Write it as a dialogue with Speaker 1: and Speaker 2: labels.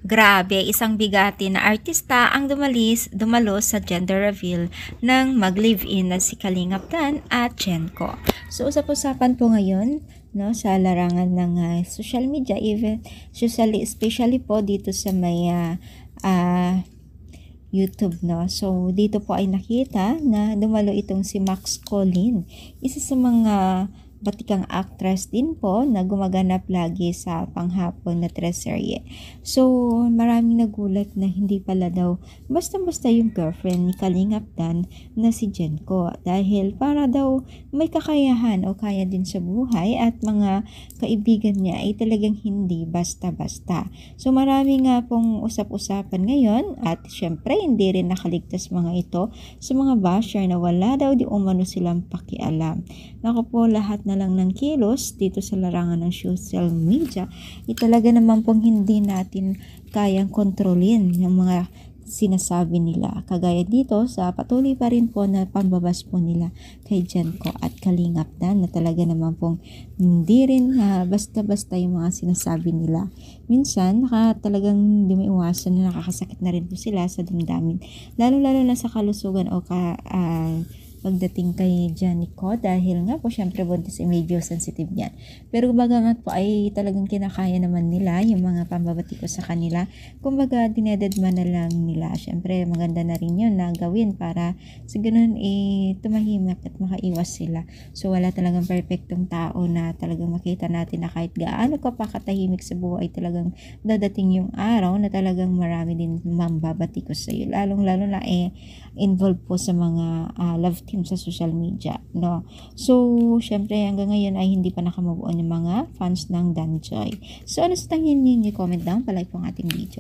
Speaker 1: Grabe, isang bigati na artista ang dumalo sa gender reveal ng mag-live-in na si Kalingap Dan at Jenko. So usap-usapan po ngayon no, sa larangan ng social media, especially po dito sa may YouTube, no. So dito po ay nakita na dumalo itong si Max Colin, isa sa mga batikang actress din po na gumaganap lagi sa panghapon na teleserye. So, maraming nagulat na hindi pala daw basta-basta yung girlfriend ni Kalingap Dan na si Jenko, dahil para daw may kakayahan o kaya din sa buhay at mga kaibigan niya ay talagang hindi basta-basta. So, marami nga pong usap-usapan ngayon at syempre hindi rin nakaligtas mga ito sa mga basher na wala daw di umano silang pakialam. Naku po, lahat na lang ng kilos dito sa larangan ng social media talaga naman pong hindi natin kayang kontrolin yung mga sinasabi nila. Kagaya dito sa patuloy pa rin po na pambabas po nila kay Jenko at Kalingap Dan na talaga naman pong hindi rin basta-basta yung mga sinasabi nila. Minsan talagang dumiiwasan na nakakasakit na rin po sila sa damdamin. Lalo-lalo na sa kalusugan o pagdating kay Janico, dahil nga po syempre buntis ay medyo sensitive yan. Pero kumbaga nga po ay talagang kinakaya naman nila yung mga pambabati ko sa kanila. Kumbaga dinededma na lang nila. Syempre maganda na rin yun na gawin para sa ganun tumahimik at makaiwas sila. So wala talagang perfectong tao na talagang makita natin na kahit gaano ka pa katahimik sa buhay, talagang dadating yung araw na talagang marami din mambabati ko sa iyo. Lalong-lalo na involved po sa mga love team sa social media, no? So, syempre hanggang ngayon ay hindi pa nakamove on yung mga fans ng Danjoy. So, ano sa tingin niyo? Comment down, palike po ang ating video.